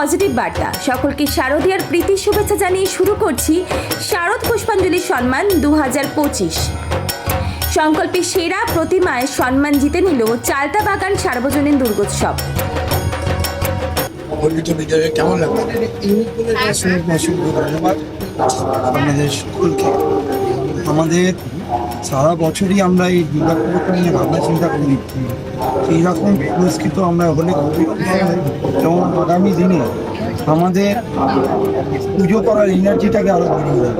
Positive বার্তা। সকলকে শারদীয়ার প্রীতি শুভেচ্ছা জানিয়ে শুরু করছি শারদ পুষ্পাঞ্জলি সম্মান 2025। সংকল্পে সেরা প্রতিমায় সম্মান জিতে নিল চালতা বাগান সার্বজনীন দুর্গোৎসব। কেমন লাগবে? ধন্যবাদ আপনাদের সকলকে। আমাদের সারা বছরই আমরা এই দুর্গাপুজোকে নিয়ে ভাবনা চিন্তা করি, এইরকম পুরস্কৃত আমরা হলে এবং আগামী দিনে আমাদের পুজো করার এনার্জিটাকে আরো বাড়িয়ে দেয়।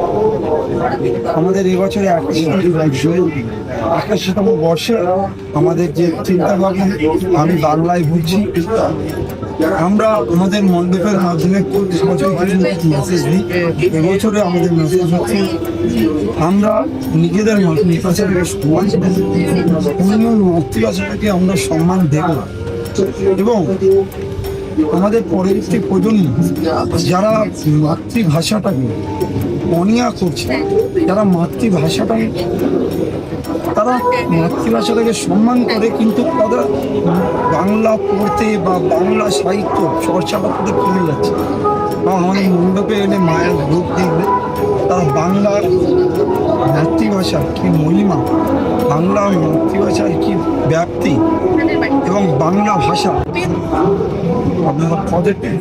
আমাদের এবছরে 81তম বর্ষে আমাদের যে চিন্তা ভাবনা, আমি বাংলায় বলছি, আমরা আমাদের মণ্ডপের মাধ্যমে প্রতি বছর কিছু মেসেজ দিই। এবছরে আমাদের মেসেজ হচ্ছে আমরা নিজেদের মাতৃভাষাটাকে আমরা সম্মান দেব এবং আমাদের পরবর্তী প্রজন্ম যারা মাতৃভাষাটাকে অনীহা করছে, যারা মাতৃভাষাটাকে সম্মান করে কিন্তু তারা বাংলা পড়তে বা বাংলা সাহিত্য চর্চা করতে কমে যাচ্ছে, বা আমাদের মণ্ডপে এলে মায়ের রূপ দেখবে তারা বাংলার মাতৃভাষার কি মহিমা, বাংলার মাতৃভাষার কি ব্যাপ্তি এবং বাংলা ভাষা আপনারা পজিটিভ